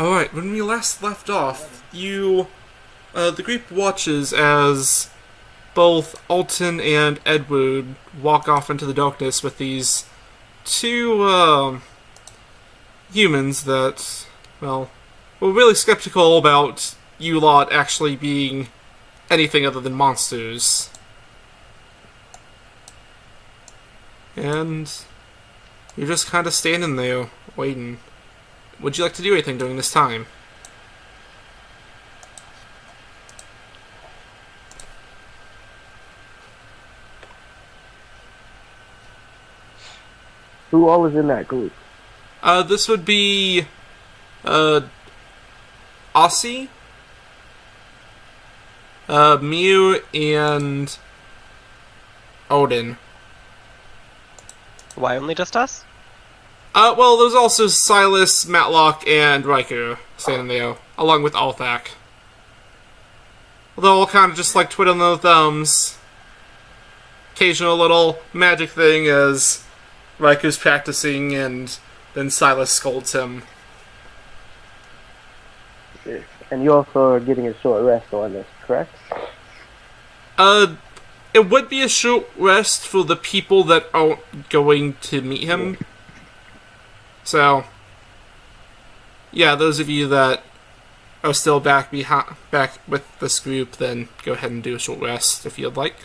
Alright, when we last left off, the group watches as both Alton and Edward walk off into the darkness with these two, humans that, well, were really skeptical about you lot actually being anything other than monsters. And you're just kind of standing there, waiting. Would you like to do anything during this time? Who all is in that group? This would be, Aussie, Mew, and Odin. Why only just us? Well, there's also Silas, Matlock, and Riker standing there, along with Althak. They're all kind of just like twiddling their thumbs. Occasional little magic thing as Riker's practicing, and then Silas scolds him. And you also are getting a short rest on this, correct? It would be a short rest for the people that aren't going to meet him. So, yeah, those of you that are still back with this group, then go ahead and do a short rest if you'd like.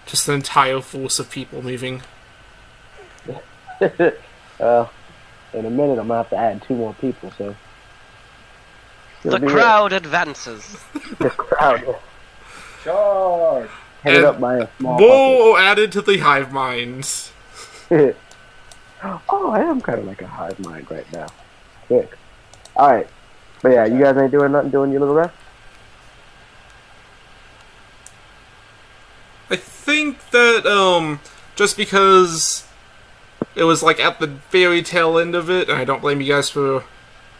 Just an entire force of people moving. In a minute, I'm gonna have to add 2 more people. So The crowd advances. the crowd Charge! headed up by a small. More added to the hive mind. puppet. Oh, I am kind of like a hive mind right now. Sick. All right, but yeah, you guys ain't doing nothing, doing your little rest. I think that, just because it was, like, at the very tail end of it, and I don't blame you guys for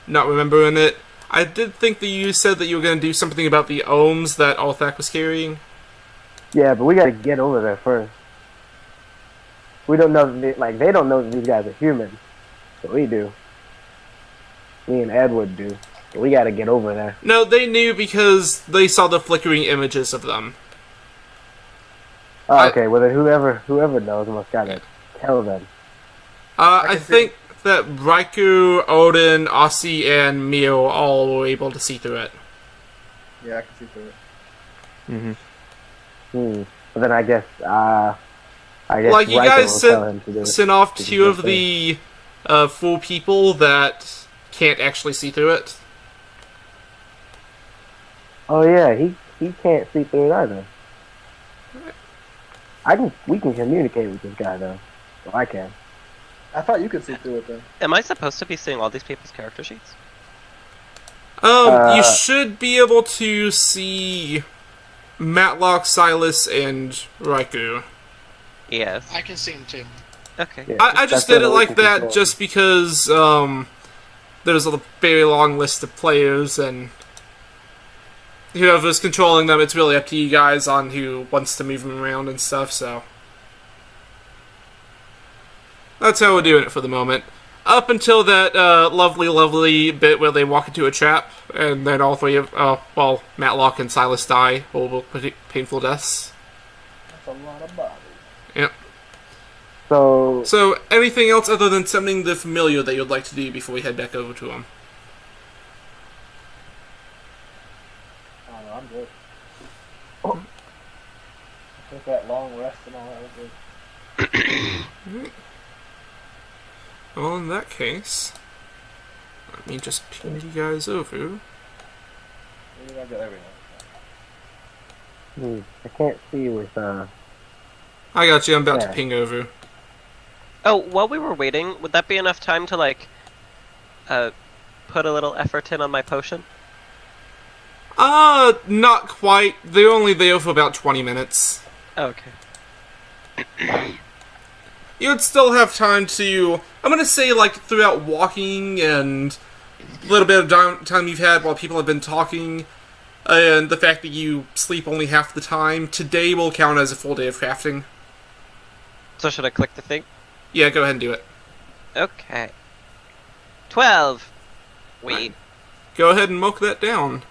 not remembering it, I did think that you said that you were going to do something about the ohms that Althak was carrying. Yeah, but we gotta get over there first. We don't know, they don't know that these guys are humans, but we do. Me and Edward do, but we gotta get over there. No, they knew because they saw the flickering images of them. Oh, okay, well then whoever knows must gotta tell them. I think that Raikou, Odin, Aussie, and Mio all were able to see through it. Yeah, I can see through it. But then I guess Like, you Riker guys will tell him to do it. sent off 2 of the 4 people that can't actually see through it. Oh yeah, he can't see through it either. We can communicate with this guy though. Well, I can. I thought you could see through it then. Am I supposed to be seeing all these people's character sheets? You should be able to see Matlock, Silas, and Raikou. Yes. I can see him too. Okay. Yeah, I just that's did it what we like can that control. just because, there's a very long list of players, and whoever's controlling them, it's really up to you guys on who wants to move them around and stuff, so. That's how we're doing it for the moment. Up until that, lovely bit where they walk into a trap, and then all 3 of, Matlock and Silas die, horrible, painful deaths. That's a lot of bodies. Yep. So So, anything else other than summoning the familiar that you'd like to do before we head back over to them? I don't know, I'm good. I think that long rest and all that was good. Well, in that case, let me just ping you guys over. Maybe I got everything. I can't see with I got you, I'm about to Yeah. ping over. Oh, while we were waiting, would that be enough time to, like, put a little effort in on my potion? Not quite. They're only there for about 20 minutes. Okay. You would still have time to, I'm gonna say, like, throughout walking and a little bit of downtime you've had while people have been talking, and the fact that you sleep only half the time, today will count as a full day of crafting. So should I click the thing? Yeah, go ahead and do it. Okay. 12. Wait, Go ahead and mock that down.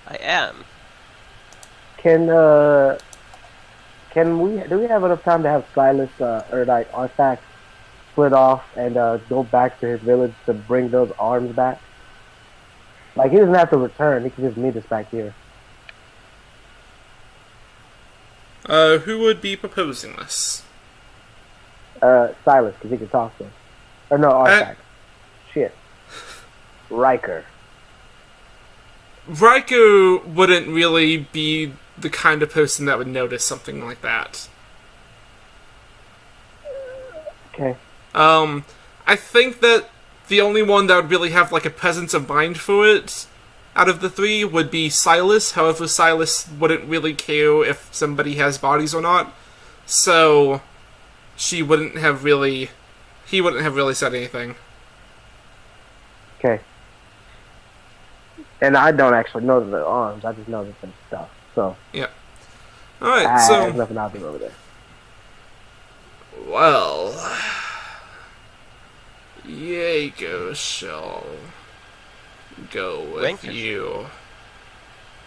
I am. Can we? Do we have enough time to have Silas or like Arthax split off and go back to his village to bring those arms back? Like he doesn't have to return. He can just meet us back here. Who would be proposing this? Silas, because he can talk to him. Or no, Arthax. Shit. Riker. Riker wouldn't really be the kind of person that would notice something like that. Okay. I think that the only one that would really have like a presence of mind for it out of the three would be Silas. However, Silas wouldn't really care if somebody has bodies or not. So he wouldn't have really said anything. Okay. And I don't actually know that they're arms. I just know that they're stuff. So Alright, so there's nothing I'll do over there. well, Jaeger shall go with Wankersham. you.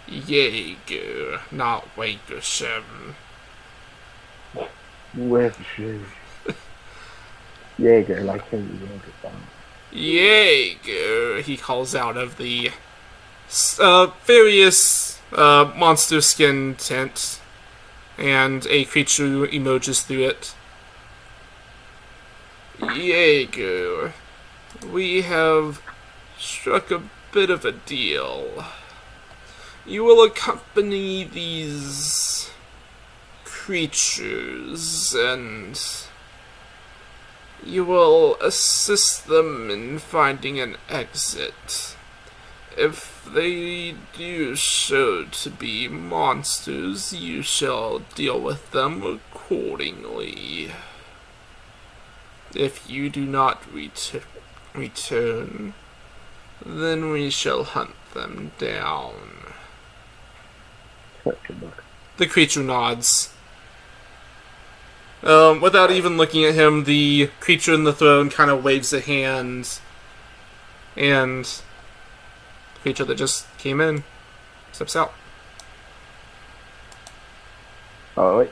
Jaeger, not Wankersham. With Jaeger, like him, Jaeger song. Jaeger, he calls out of the various monster skin tent, and a creature emerges through it. Jaeger, we have struck a bit of a deal. You will accompany these creatures, and you will assist them in finding an exit. If they do show to be monsters, you shall deal with them accordingly. If you do not return, then we shall hunt them down. Scripture book. The creature nods. Without even looking at him, the creature in the throne kind of waves a hand, and the creature that just came in steps out. Oh, wait.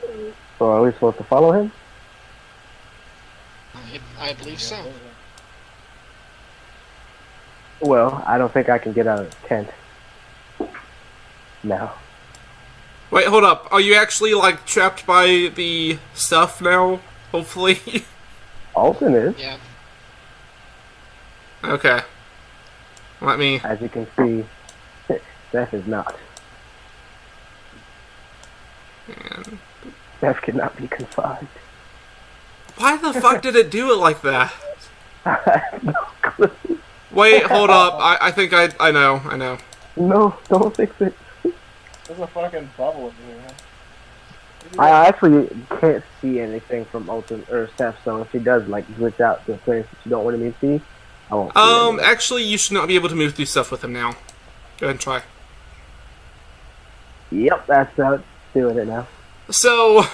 So are we supposed to follow him? I believe so. Well, I don't think I can get out of the tent. No. Wait, hold up. Are you actually, like, trapped by the stuff now? Hopefully? Alton is, Yeah. Okay. Let me... as you can see. Seth is not. Man. Seth cannot be confined. Why the fuck did it do it like that? I have no clue. Wait, hold up. I think I know. No, don't fix it. There's a fucking bubble in here, man. I actually can't see anything from Alton or Seth, so if he does like glitch out to a place that you don't want me to see, I won't see anything. Actually, you should not be able to move through stuff with him now. Go ahead and try. Yep, that's doing it now. So,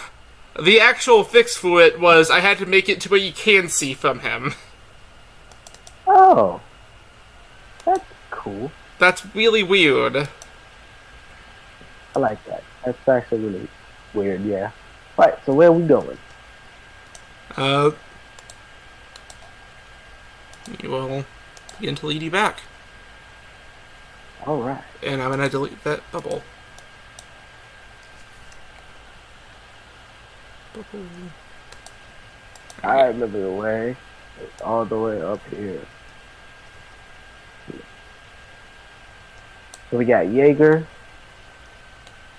the actual fix for it was I had to make it to where you can see from him. Oh, that's cool. That's really weird. I like that. That's actually really weird, yeah. Right, so where are we going? You will begin to lead you back. Alright. And I'm gonna delete that bubble. Bubble. I remember the way. It's all the way up here. So we got Jaeger.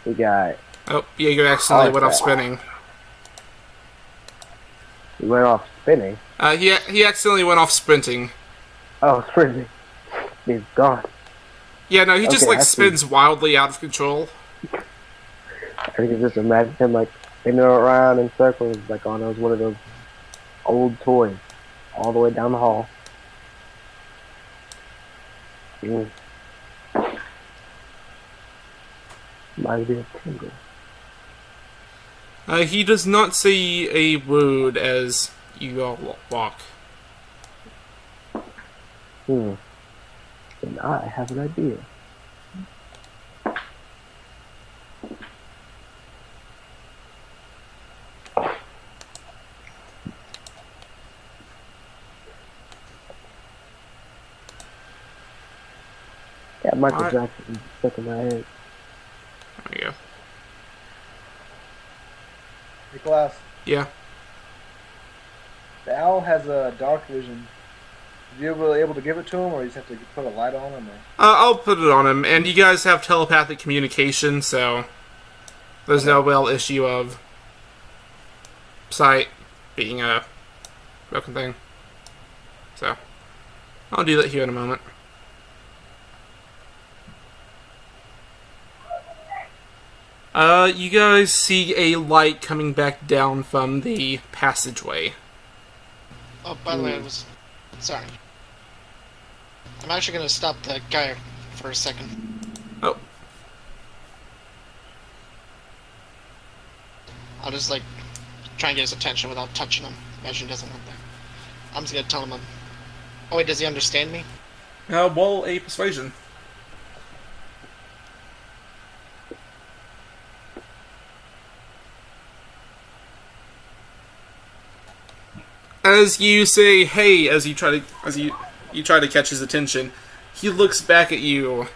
We got... Oh, Jaeger accidentally went off spinning. He went off spinning. He accidentally went off sprinting. Oh, sprinting. He's gone. Yeah, no, he just Okay, like I see. spins wildly out of control. I can just imagine him like spinning around in circles like on one of those old toys. All the way down the hall. Mm. Reminds me of Tingle. He does not say a word as you all walk. Then I have an idea. Yeah, Michael Alright. Jackson stuck in my head. There we go. Hey, Klaus. Yeah. The owl has a dark vision. Are you able to give it to him, or you just have to put a light on him? Or? I'll put it on him, and you guys have telepathic communication, so there's no real issue of sight being a broken thing. So, I'll do that here in a moment. You guys see a light coming back down from the passageway. Oh, by the way, I was... Sorry. I'm actually gonna stop the guy for a second. Oh, I'll just, like, try and get his attention without touching him. Imagine he doesn't want that. I'm just gonna tell him Oh, wait, does he understand me? well, a persuasion. As you say, "Hey," as you try to catch his attention, he looks back at you.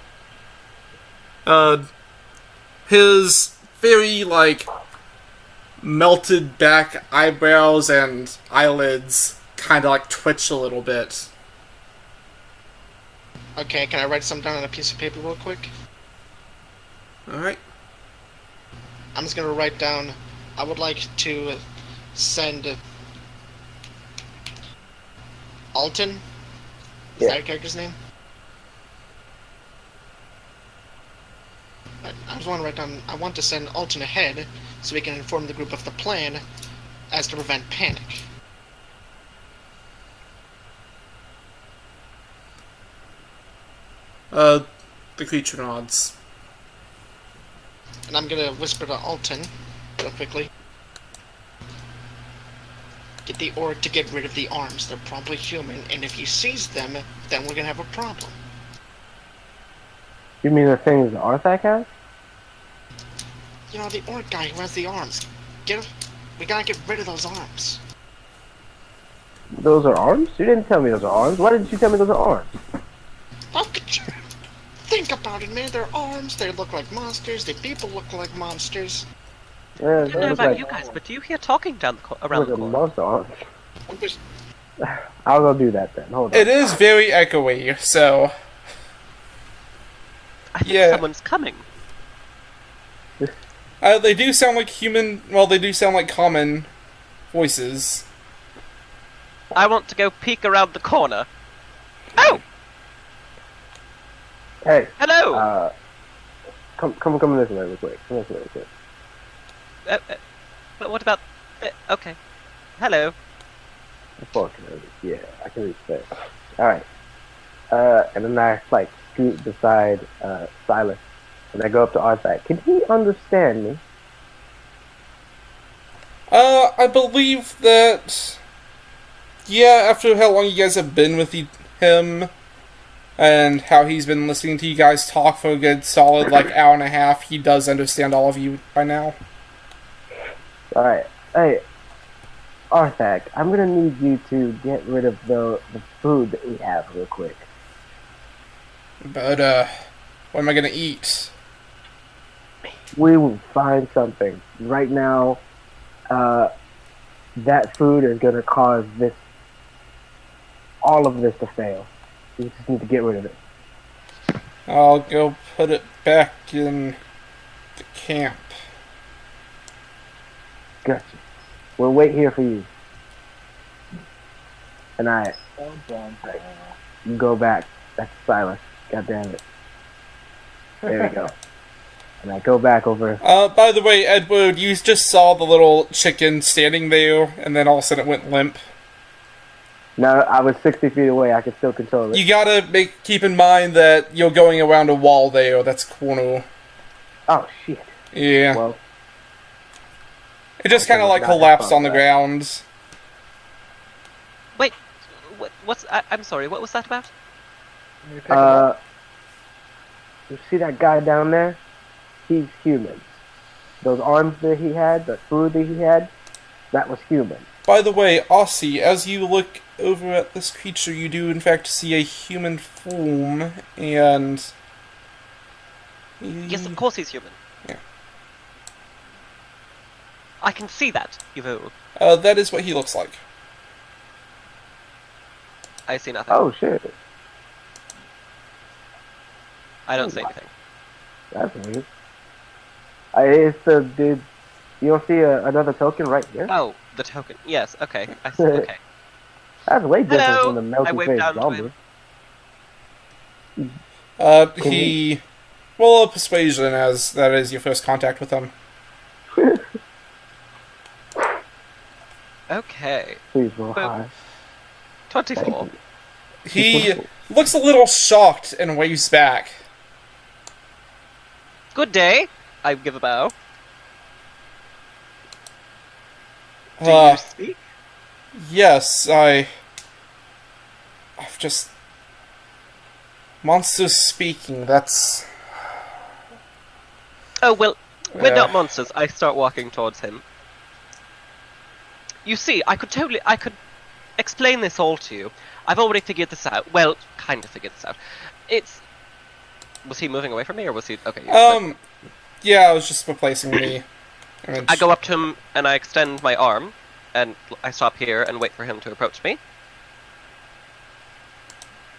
His very melted back eyebrows and eyelids kind of twitch a little bit. Okay, can I write something down on a piece of paper real quick? All right. I'm just gonna write down, I would like to send Alton? Is Yeah. that your character's name? I just want to write down, I want to send Alton ahead so we can inform the group of the plan as to prevent panic. The creature nods. And I'm gonna whisper to Alton, real quickly. Get the orc to get rid of the arms. They're probably human, and if he sees them, then we're gonna have a problem. You mean the things the Arthak has? You know, the orc guy who has the arms. Get him. We gotta get rid of those arms. Those are arms? You didn't tell me those are arms. Why didn't you tell me those are arms? How could you think about it, man? They're arms. They look like monsters. The people look like monsters. Yeah, I don't know that about looks you like, guys, but do you hear talking down around like the a corner? monster arms. I'm just- I'll go do that then. Hold on. It is very echoey, so I think Yeah. someone's coming. they do sound like human. Well, they do sound like common voices. I want to go peek around the corner. Oh! Hey, Hello! come this way real quick. Come this way real quick. But what about... okay. Hello. Unfortunately, yeah, I can reach that. Alright. And then I, scoot beside, Silas. And I go up to Arthak. Can he understand me? I believe that. Yeah, after how long you guys have been with him, and how he's been listening to you guys talk for a good solid hour and a half, he does understand all of you by now. Alright. Hey, Arthak, I'm gonna need you to get rid of the food that we have real quick. But what am I gonna eat? We will find something. Right now, that food is gonna cause all of this to fail. We just need to get rid of it. I'll go put it back in the camp. Gotcha. We'll wait here for you. And I go back. That's Silas. God damn it. There we go. And I go back over. By the way, Edward, you just saw the little chicken standing there, and then all of a sudden it went limp. No, I was 60 feet away. I could still control it. You gotta keep in mind that you're going around a wall there. That's corner. Oh, shit. Yeah. Well, It just kind of like Not his collapsed fault, on the right. ground. Wait, I'm sorry, what was that about? You pick 'em up. You see that guy down there? He's human. Those arms that he had, the food that he had, that was human. By the way, Aussie, as you look over at this creature, you do in fact see a human form, and... Yes, of course he's human. Yeah. I can see that, Evo. That is what he looks like. I see nothing. Oh shit, I don't see anything. that's weird. It's the dude. You don't see another token right here? Oh, the token. Yes, okay. I see. Okay. That's way different Hello. from the I melty waved face down to zombie. him. He... Well, persuasion, as that is your first contact with him. Okay. Please roll Well, high. 24. He looks a little shocked and waves back. Good day. I give a bow. Do Uh, you speak? Yes, I've just... Monsters speaking, that's... Oh, well, we're Yeah. not monsters. I start walking towards him. You see, I could explain this all to you. I've already figured this out. Well, kind of figured this out. Was he moving away from me, or was he... Okay. Yeah, I was just replacing the image. I go up to him, and I extend my arm, and I stop here and wait for him to approach me.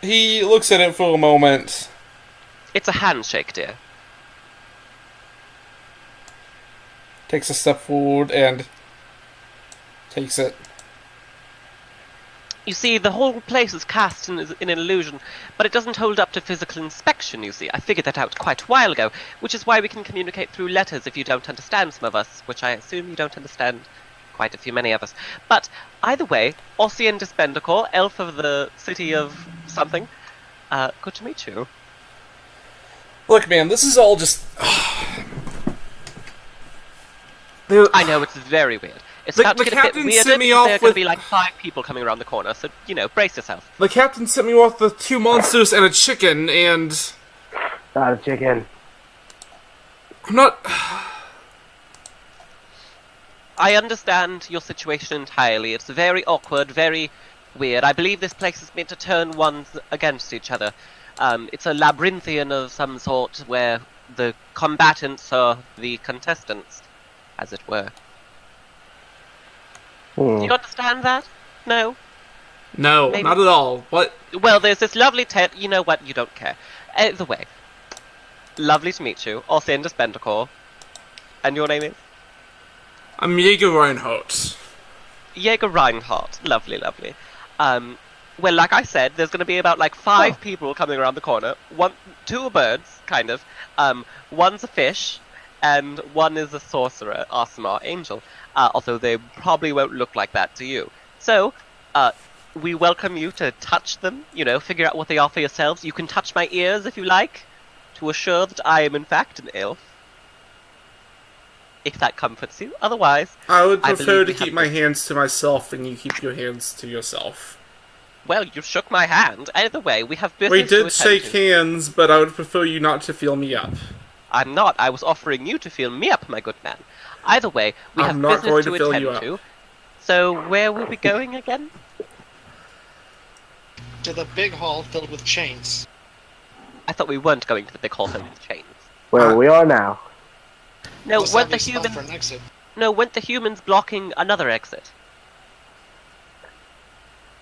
He looks at it for a moment. It's a handshake, dear. Takes a step forward and takes it. You see, the whole place is cast in an illusion, but it doesn't hold up to physical inspection, you see. I figured that out quite a while ago, which is why we can communicate through letters if you don't understand some of us, which I assume you don't understand quite a few many of us. But, either way, Ossian Dispendacor, elf of the city of something, good to meet you. Look, man, this is all just... I know, it's very weird. It's The- about to the get a bit captain weirder sent me because off there are going with- to be like 5 people coming around the corner, so, brace yourself. The captain sent me off with 2 monsters and a chicken, and... Not a chicken. I'm not... I understand your situation entirely. It's very awkward, very weird. I believe this place is meant to turn ones against each other. It's a labyrinthian of some sort where the combatants are the contestants, as it were. Do you understand that? No? No, Maybe- not at all. What? Well, there's this lovely you know what, you don't care. Either way. Lovely to meet you. Ossian Dispendacor. And your name is? I'm Jaeger Reinhardt. Jaeger Reinhardt. Lovely, lovely. Well, like I said, there's going to be about like 5 people coming around the corner. 2 are birds, kind of. One's a fish, and one is a sorcerer, Arsenal Angel. Although they probably won't look like that to you. So, we welcome you to touch them, figure out what they are for yourselves. You can touch my ears if you like, to assure that I am in fact an elf. If that comforts you. Otherwise, I would I prefer believe to we keep have my this. hands to myself and you keep your hands to yourself. well, you shook my hand. Either way, we have business We to did attend shake to. hands, but I would prefer you not to feel me up. I'm not. I was offering you to fill me up, my good man. Either way, we I'm have not business going to to fill attend you up. to. So, where were we going again? To the big hall filled with chains. I thought we weren't going to the big hall filled with chains. Well, we are now. No, Must weren't have the you spelled humans? for an exit. No, weren't the humans blocking another exit?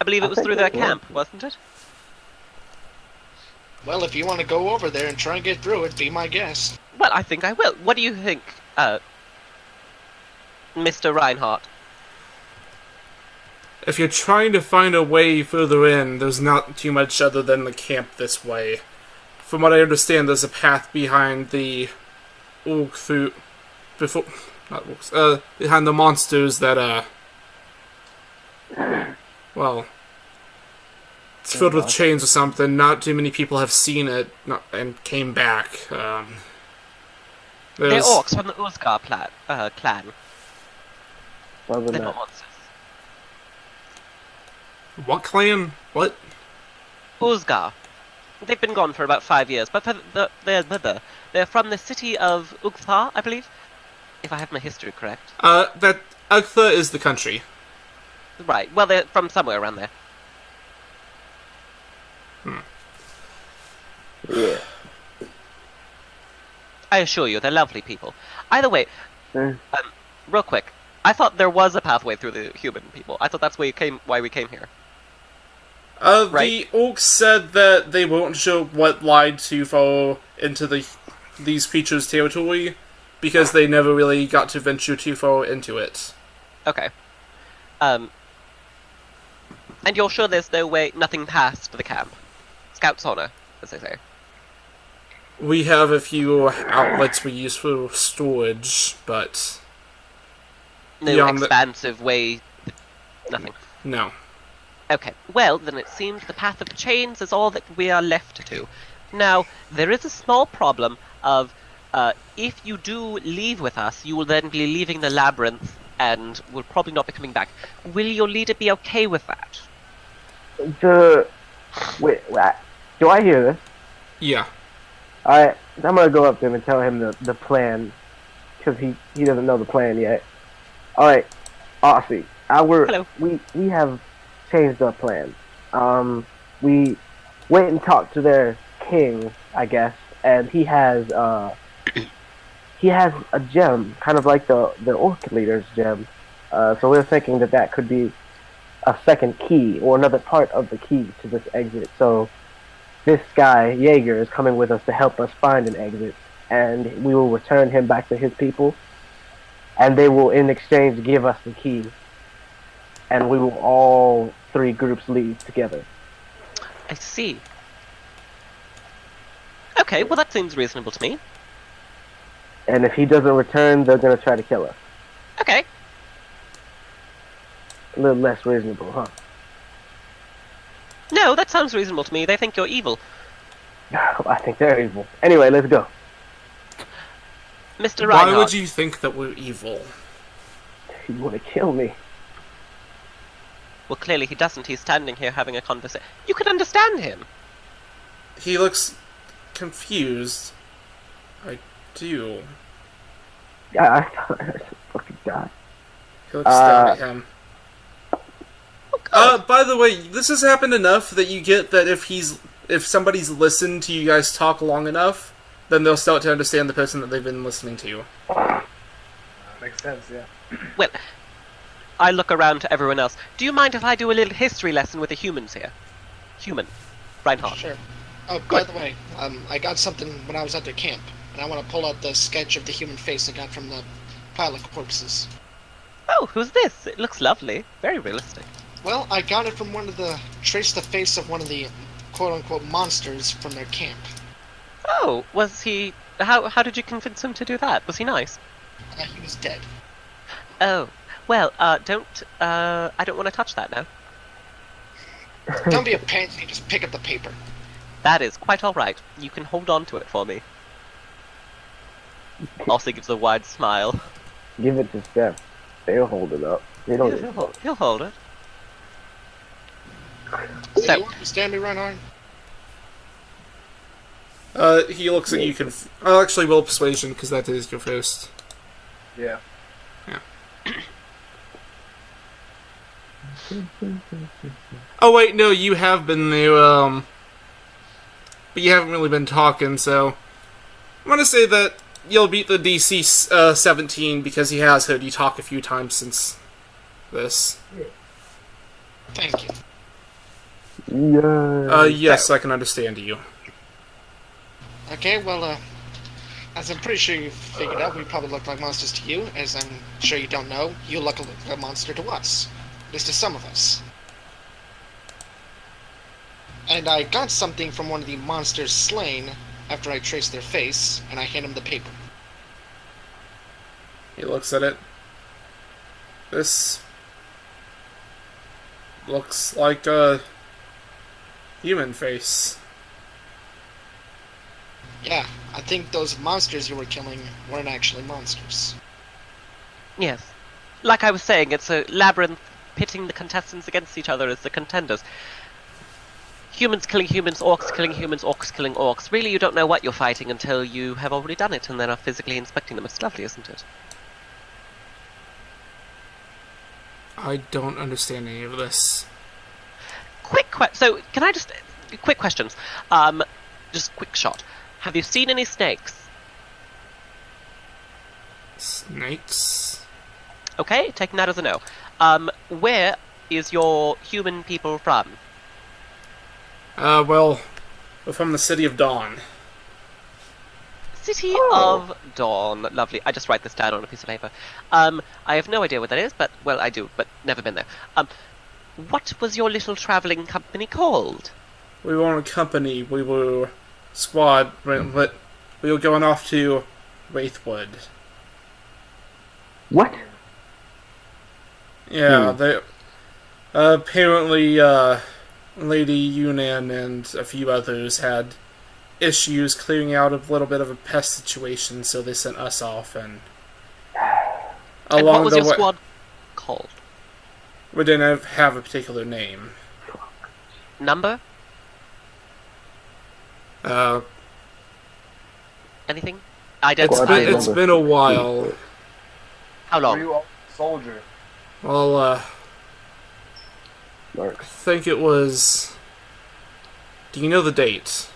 I believe it I was think through their they were. camp, wasn't it? Well, if you want to go over there and try and get through it, be my guest. Well, I think I will. What do you think, Mr. Reinhardt? If you're trying to find a way further in, there's not too much other than the camp this way. From what I understand, there's a path behind the orc through... Before... Not orcs, behind the monsters that, well... It's filled with chains or something. Not too many people have seen it and came back. They're There's... orcs from the Uzgar clan. Other They're than not that. monsters. What clan? What? Uzgar. They've been gone for about 5 years, but they're from the city of Ugthar, I believe, if I have my history correct. That Ugtha is the country. Right. Well, they're from somewhere around there. Yeah. I assure you, they're lovely people. Either way, Mm. real quick, I thought there was a pathway through the human people. I thought that's why we came here. The Right. orcs said that they weren't sure what lied to fall into these creatures' territory because they never really got to venture too far into it. Okay. And you're sure there's nothing past the camp? Scout's honor, as they say. We have a few outlets we use for storage, but No Beyond the- expansive way... Nothing. no. Okay, well, then it seems the path of chains is all that we are left to. Now, there is a small problem of, if you do leave with us, you will then be leaving the labyrinth and will probably not be coming back. Will your leader be okay with that? Wait, do I hear this? Yeah. Alright, I'm gonna go up to him and tell him the plan, because he doesn't know the plan yet. Alright, Aussie, Hello. we have changed our plan. We went and talked to their king, I guess, and he has a gem, kind of like the orc leader's gem. So we're thinking that could be a second key, or another part of the key to this exit. So this guy, Jaeger, is coming with us to help us find an exit, and we will return him back to his people, and they will, in exchange, give us the key, and we will all three groups leave together. I see. Okay, well that seems reasonable to me. And if he doesn't return, they're going to try to kill us. Okay. A little less reasonable, huh? No, that sounds reasonable to me. They think you're evil. I think they're evil. Anyway, let's go. Mr. Why Reinhardt. would you think that we're evil? You want to kill me? Well, clearly he doesn't. He's standing here having a conversation. You can understand him. He looks confused. I do. Yeah, I thought I heard some fucking guy. He looks down at him. Oh, God. By the way, this has happened enough that you get that if somebody's listened to you guys talk long enough, then they'll start to understand the person that they've been listening to. Makes sense, yeah. Well, I look around to everyone else. Do you mind if I do a little history lesson with the humans here? Human. Reinhardt. Sure. Oh, by the way, I got something when I was at the camp, and I want to pull out the sketch of the human face I got from the pile of corpses. Oh, who's this? It looks lovely. Very realistic. Well, I got it from traced the face of one of the quote-unquote monsters from their camp. Oh, was he... How did you convince him to do that? Was he nice? He was dead. Oh. Well, I don't want to touch that now. Don't be a pansy, just pick up the paper. That is quite alright. You can hold on to it for me. Also gives a wide smile. Give it to Steph. They'll hold it up. They don't. He'll hold it. So, So, you understand me, Reinhardt? He looks at you I'll actually roll persuasion, because that is your first. Yeah. Oh wait, no, you have been there, but you haven't really been talking, so I'm gonna say that you'll beat the DC 17 because he has heard you talk a few times since this. Thank you. Yeah. Yes, I can understand you. Okay, well, as I'm pretty sure you figured out, we probably look like monsters to you. As I'm sure you don't know, you look like a monster to us. At least to some of us. And I got something from one of the monsters slain after I traced their face, and I hand him the paper. He looks at it. This looks like a human face. Yeah, I think those monsters you were killing weren't actually monsters. yes. like I was saying, it's a labyrinth pitting the contestants against each other as the contenders. Humans killing humans, orcs killing humans, orcs killing orcs. Really, you don't know what you're fighting until you have already done it and then are physically inspecting them. It's lovely, isn't it? I don't understand any of this. So, can I just... Quick questions. Just quick shot. Have you seen any snakes? Snakes? Okay, taking that as a no. Where is your human people from? Well, we're from the City of Dawn. City of Dawn. Lovely. I just write this down on a piece of paper. I have no idea what that is, but, well, I do, but never been there. What was your little travelling company called? We weren't a company, we were squad, but we were going off to Wraithwood. What? Yeah, they... apparently, Lady Yunnan and a few others had issues clearing out a little bit of a pest situation, so they sent us off, and... And what was your squad called? We didn't have a particular name. Number? Anything? It's been a while. How Were long? you a soldier? Well, I Mark. think it was... Do you know the date?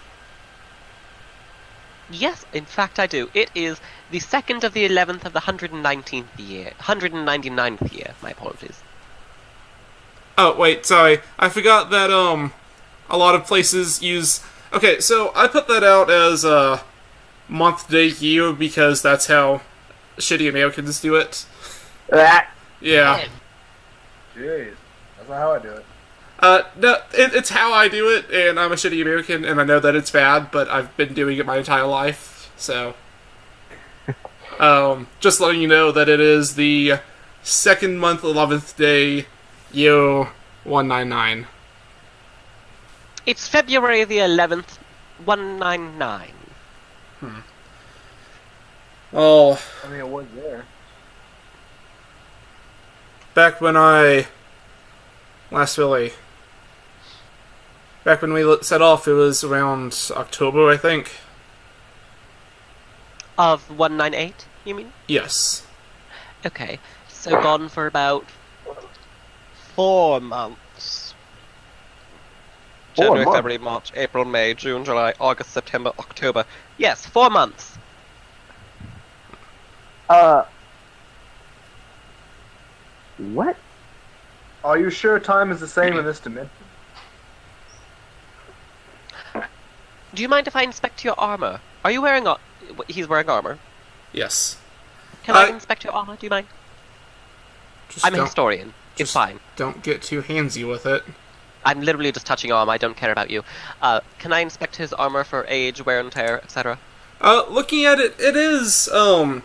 Yes, in fact I do. It is the 2nd of the 11th of the 119th year. 199th year, my apologies. Oh, wait, sorry. I forgot that, a lot of places use... Okay, so I put that out as a month, day, year, because that's how shitty Americans do it. Ah, Yeah. Jeez, that's not how I do it. No, it's how I do it, and I'm a shitty American, and I know that it's bad, but I've been doing it my entire life, so... just letting you know that it is the 2nd month, 11th day, year 199. It's February the 11th, 199. Well, I mean, it was there. back when I... Back when we set off, it was around October, I think. Of 198, you mean? Yes. Okay, so gone for about 4 months. 4 January, months? February, March, April, May, June, July, August, September, October. Yes, 4 months. What? Are you sure time is the same in this dimension? Do you mind if I inspect your armor? Are you wearing he's wearing armor. Yes. Can I inspect your armor? Do you mind? Just I'm a don't- historian. It's just fine. Don't get too handsy with it. I'm literally just touching armor. I don't care about you. Can I inspect his armor for age, wear and tear, etc.? Looking at it, it is, about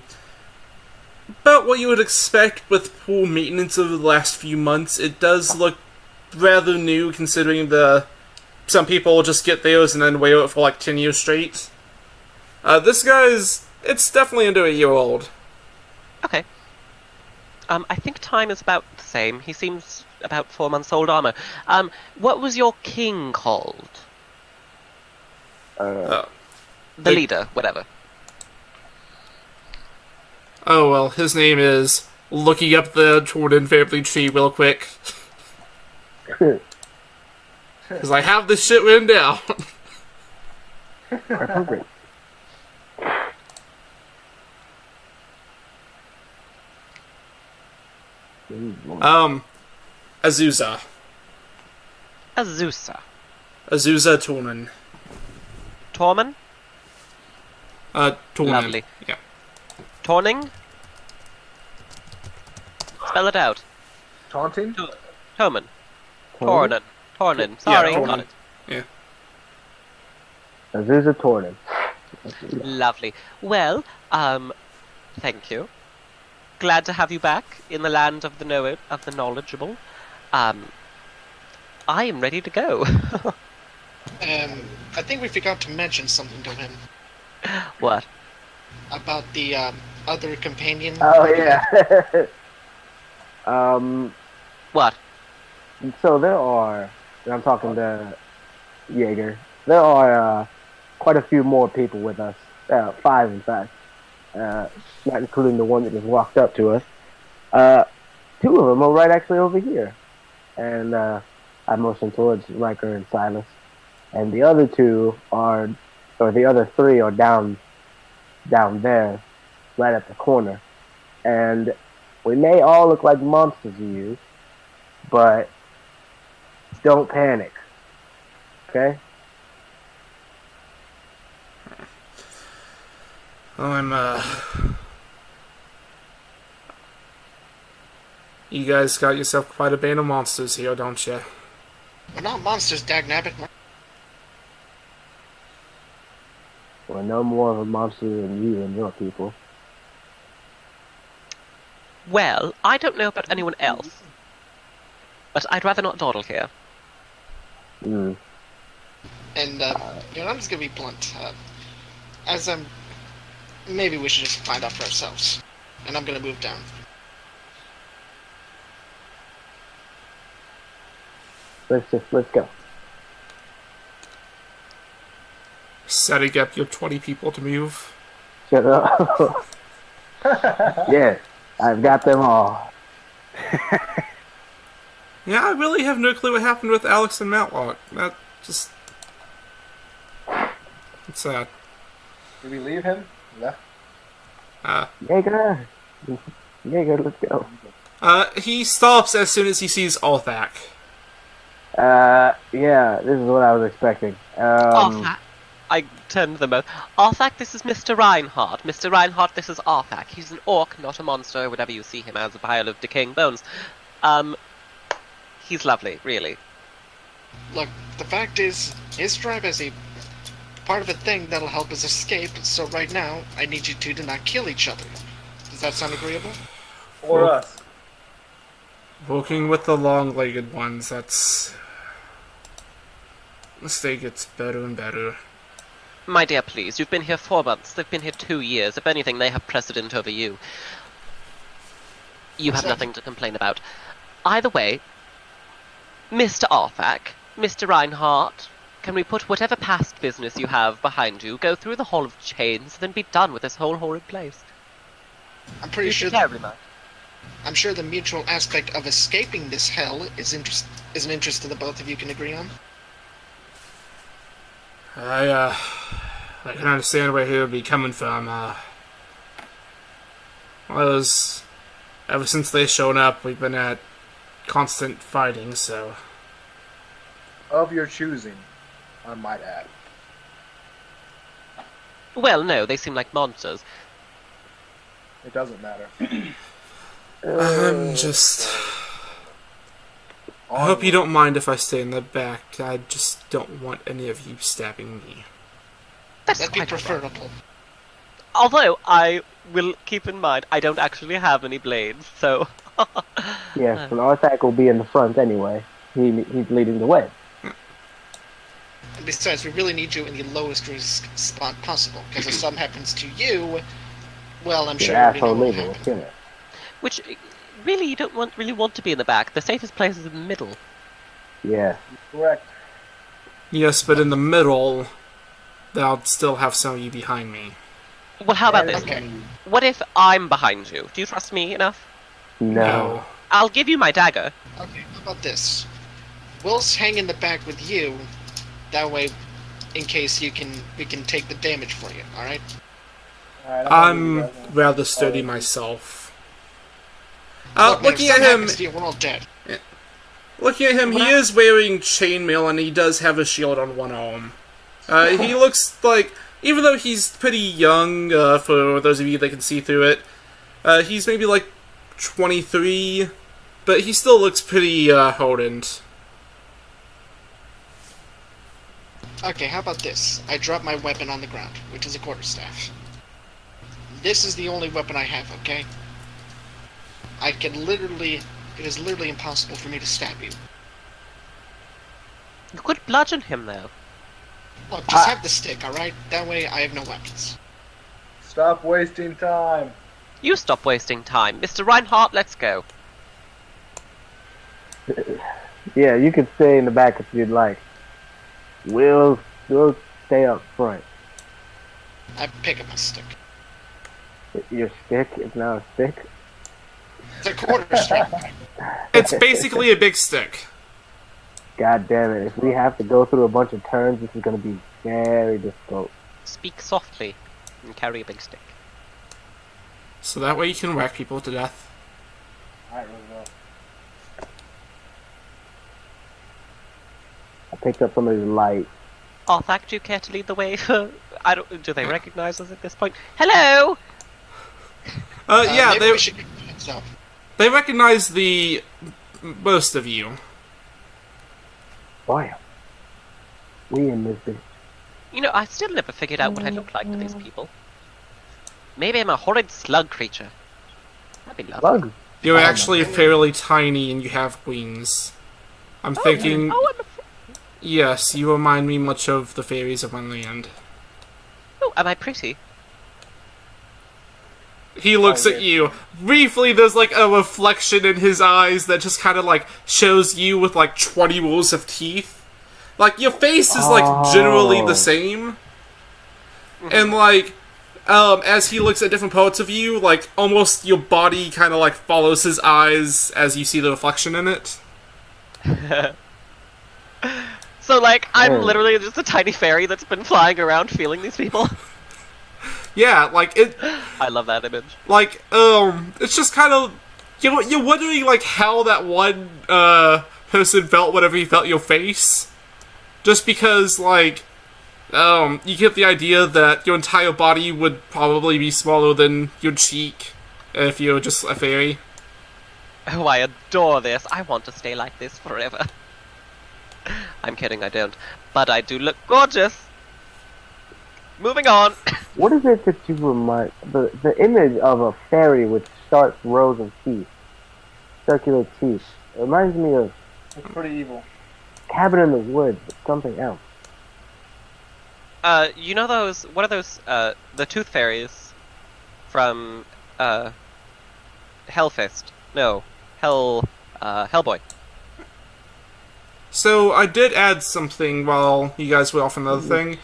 what you would expect with poor maintenance over the last few months. It does look rather new, considering some people just get theirs and then wear it for like 10 years straight. This guy's, it's definitely under a year old. Okay. I think time is about the same. He seems about 4 months old armor. What was your king called? The leader, whatever. Oh, well, his name is... Looking up the Jordan family tree real quick. Because I have this shit written down. Appropriate. Azusa. Azusa. Azusa Tornin. Torman? Tornin. Lovely. Yeah. Torning? Spell it out. Taunting? Torman. Tornin. Tornin. Sorry, Yeah, got Tornin. it. Azusa Tornin. Lovely. Well, thank you. Glad to have you back in the land of the knowledgeable. I am ready to go. I think we forgot to mention something to him What? about the other companion. Oh, yeah. What? So there are, and I'm talking to Jaeger, there are quite a few more people with us. 5, in fact. Not including the one that just walked up to us. 2 of them are right actually over here. And I motion towards Riker and Silas. And the other 2 are, or the other 3 are down there, right at the corner. And we may all look like monsters to you, but don't panic. Okay? Well, you guys got yourself quite a band of monsters here, don't you? We're not monsters, dagnabbit. We're no more of a monster than you and your people. Well, I don't know about anyone else, but I'd rather not dawdle here. Mm. And, I'm just gonna be blunt. Maybe we should just find out for ourselves. And I'm gonna move down. Let's go. Setting up your 20 people to move. Shut up. Yes, I've got them all. Yeah, I really have no clue what happened with Alex and Matlock. That just... It's sad. Did we leave him? Left. Jaeger, let's go. He stops as soon as he sees Althak. Yeah, this is what I was expecting. Arthak. I turned to them both. Arthak, this is Mr. Reinhardt. Mr. Reinhardt, this is Arthak. He's an orc, not a monster, whatever you see him as, a pile of decaying bones. He's lovely, really. Look, the fact is, his tribe has a part of a thing that'll help us escape, so right now, I need you two to not kill each other. Does that sound agreeable? Or Well- us. Working with the long-legged ones, that's... This day gets better and better. My dear, please, you've been here 4 months. They've been here 2 years. If anything, they have precedent over you. You have So- nothing to complain about. Either way, Mr. Arthak, Mr. Reinhardt, can we put whatever past business you have behind you, go through the Hall of Chains, then be done with this whole horrid place? I'm pretty sure. Terribly much. I'm sure the mutual aspect of escaping this hell is an interest that the both of you can agree on. I can understand where he would be coming from. Ever since they showed up, we've been at constant fighting, so... Of your choosing, I might add. Well, no, they seem like monsters. It doesn't matter. I'm just... I hope you don't mind if I stay in the back. I just don't want any of you stabbing me. That's That'd be quite all right. preferable. Although, I will keep in mind, I don't actually have any blades, so... Yes, and Arthak will be in the front anyway. He's leading the way. And besides, we really need you in the lowest risk spot possible, because if something happens to you, well, I'm The sure you already know asshole what leader will happened. kill it. Which, really, you don't really want to be in the back. The safest place is in the middle. Yeah. Correct. Yes, but in the middle, I'll still have some of you behind me. Well, how about this? Okay. What if I'm behind you? Do you trust me enough? No. I'll give you my dagger. Okay, how about this? We'll hang in the back with you, that way, in case we can take the damage for you, alright? Alright, I'm rather sturdy myself. Look, man, if Looking at something him, happens to you, we're all dead. he is wearing chainmail and he does have a shield on one arm. He looks like, even though he's pretty young, for those of you that can see through it, he's maybe like 23, but he still looks pretty hardened. Okay, how about this? I drop my weapon on the ground, which is a quarterstaff. This is the only weapon I have, okay? It is literally impossible for me to stab you. You could bludgeon him, though. Look, just have the stick, alright? That way I have no weapons. Stop wasting time. You stop wasting time. Mr. Reinhardt, let's go. Yeah, you can stay in the back if you'd like. We'll stay up front. I pick up my stick. Your stick is now a stick. It's a quarter staff. It's basically a big stick. God damn it! If we have to go through a bunch of turns, this is gonna be very difficult. Speak softly and carry a big stick. So that way you can whack people to death. Alright, Roosevelt. I picked up some of these lights. Arthak, do you care to lead the way? Do they recognize us at this point? Hello! Yeah, maybe they we should heads up. they recognize the most of you. Boy, we in this bitch. You know, I still never figured out what I look like to these people. Maybe I'm a horrid slug creature. That'd be lovely. Bug. You're Oh, my actually fairly tiny and you have wings. I'm thinking, Oh, yes, you remind me much of the fairies of my land. oh, am I pretty? He looks at you. Briefly, there's like a reflection in his eyes that just kind of like shows you with like 20 rows of teeth. Like, your face is like generally the same. And like, as he looks at different parts of you, like almost your body kind of like follows his eyes as you see the reflection in it. So, like, I'm Oh. literally just a tiny fairy that's been flying around feeling these people. Yeah, like it. I love that image. Like, it's just kind of you're wondering like how that one person felt whenever he felt your face, just because like you get the idea that your entire body would probably be smaller than your cheek if you're just a fairy. Oh, I adore this. I want to stay like this forever. I'm kidding, I don't. But I do look gorgeous. Moving on. What is it that you remind the image of a fairy with sharp rows of teeth, circular teeth? It reminds me of It's pretty evil. Cabin in the Woods, but something else. You know those, what are those, the tooth fairies from, Hellfist? No, Hellboy. So I did add something while you guys were off another thing.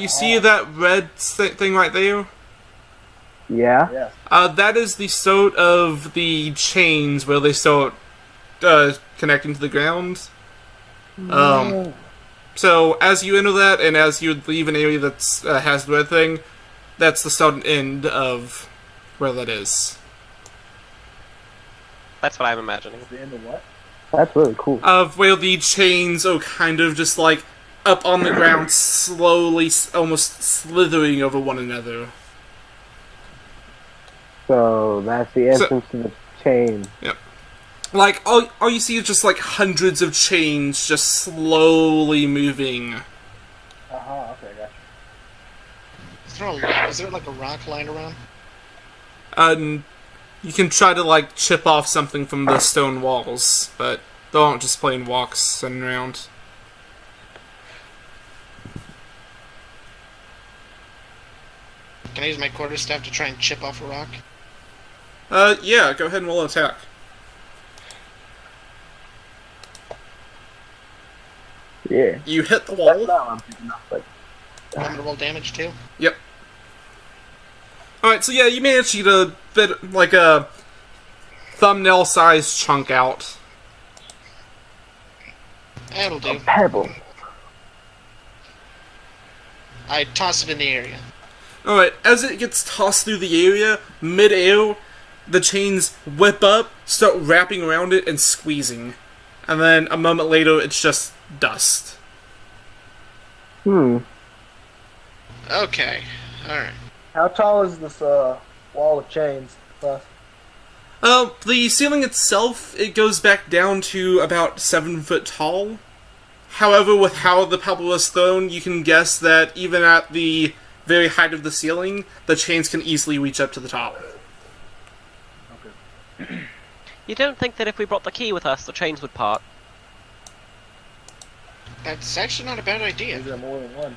You see that red thing right there? Yeah. Yes. That is the sort of the chains where they start connecting to the ground. So as you enter that, and as you leave an area that has the red thing, that's the start and end of where that is. That's what I'm imagining. The end of what? That's really cool. Of where the chains are kind of just like up on the ground, slowly, almost slithering over one another. So that's the entrance to the chain. Like, all you see is just like hundreds of chains just slowly moving. Uh-huh, okay, gotcha. Is there like a rock lying around? And you can try to like chip off something from the stone walls, but they aren't just plain walks sitting around. Can I use my quarterstaff to try and chip off a rock? Yeah, go ahead and roll an attack. Yeah. You hit the wall. I'm picking up, but I'm gonna roll damage too. Yep. Alright, so yeah, you managed to get a bit, like a thumbnail-sized chunk out. That'll a do. pebble. I toss it in the area. Alright, as it gets tossed through the area, mid-air, the chains whip up, start wrapping around it, and squeezing. And then a moment later, it's just dust. Okay. Alright. How tall is this wall of chains? The ceiling itself, it goes back down to about 7 foot tall. However, with how the pebble was thrown, you can guess that even at the very height of the ceiling, the chains can easily reach up to the top. You don't think that if we brought the key with us, the chains would part? That's actually not a bad idea. Is there more than one?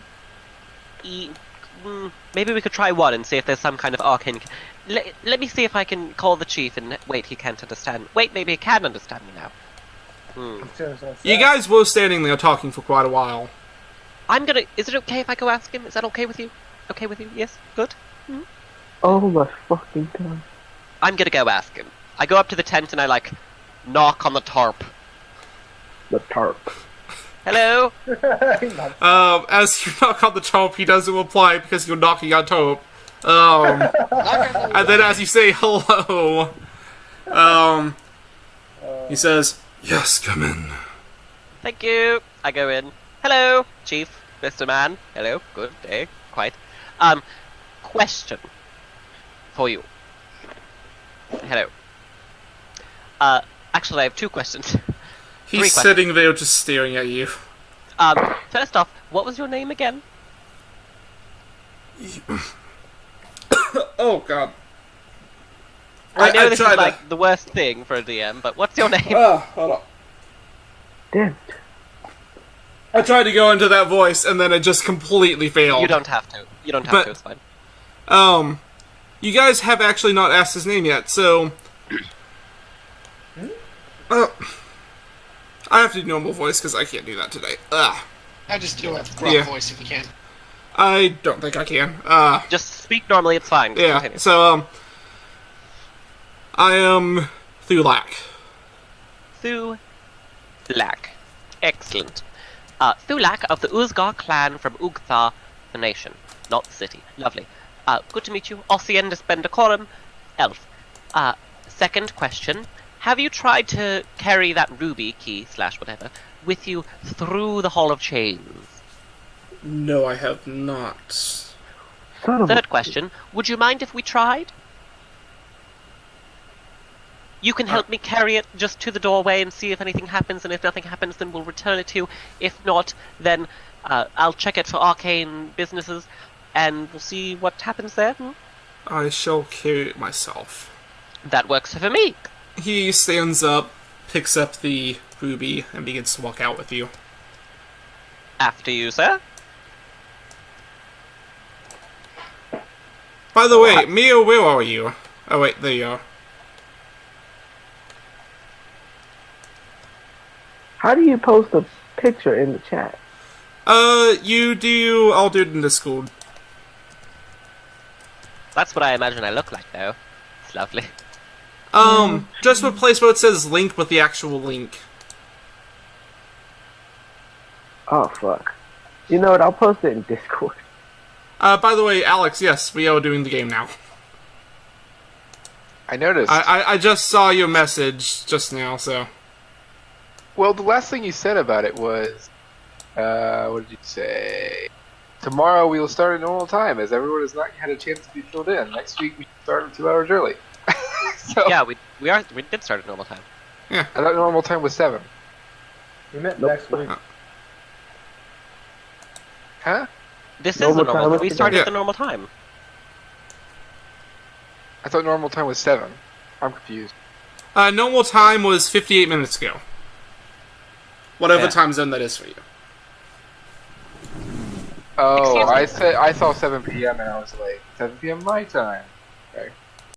Maybe we could try one and see if there's some kind of arcane... Let me see if I can call the chief and... Wait, he can't understand. Wait, maybe he can understand me now. You guys were standing there talking for quite a while. I'm gonna. Is it okay if I go ask him? Is that okay with you? Okay with you? Yes. Good. Oh my fucking god. I'm gonna go ask him. I go up to the tent and I knock on the tarp. The tarp. Hello. As you knock on the top, he doesn't reply because you're knocking on top. And then as you say hello, he says, "Yes, come in." Thank you. I go in. Hello, Chief, Mr. Man. Hello. Good day. Quite. Question for you. Hello. Actually, I have 2 questions. He's 3 sitting there just staring at you. First off, what was your name again? Oh god. I know this is tried like the worst thing for a DM, but what's your name? Hold on. Damn it. I tried to go into that voice and then it just completely failed. You don't have to. You don't have But- to. It's fine. You guys have actually not asked his name yet, so... I have to do normal voice because I can't do that today. I just do a gruff Yeah. voice if you can. I don't think I can. Just speak normally. It's fine. Yeah, Continue. so, I am Thulak. Thulak. Excellent. Thulak of the Uzgar clan from Ugthar, the nation, not the city. Lovely. Good to meet you. Ossiendus Bendacorum, elf. Second question. Have you tried to carry that ruby key / whatever with you through the Hall of Chains? No, I have not. Son of a... Third question. Would you mind if we tried? You can help me carry it just to the doorway and see if anything happens, and if nothing happens, then we'll return it to you. If not, then I'll check it for arcane businesses, and we'll see what happens there. I shall carry it myself. That works for me. He stands up, picks up the ruby, and begins to walk out with you. After you, sir. By the way, Mia, where are you? Oh wait, there you are. How do you post a picture in the chat? You do... I'll do it in Discord. That's what I imagine I look like, though. It's lovely. Just replace where it says link with the actual link. Oh, fuck. You know what? I'll post it in Discord. By the way, Alex, yes, we are doing the game now. I noticed. I just saw your message just now, so... Well, the last thing you said about it was, what did you say? Tomorrow we will start at normal time, as everyone has not had a chance to be filled in. Next week we start 2 hours early. So, Yeah, we did start at normal time. I thought normal time was 7. We met next week. Huh? This is Normal the normal. time We is started Yeah. at the normal time. I thought normal time was 7. I'm confused. Normal time was 58 minutes ago. Whatever Yeah. time zone that is for you. Oh, Excuse me. I saw 7 p.m. and I was like, 7 p.m. my time. Okay.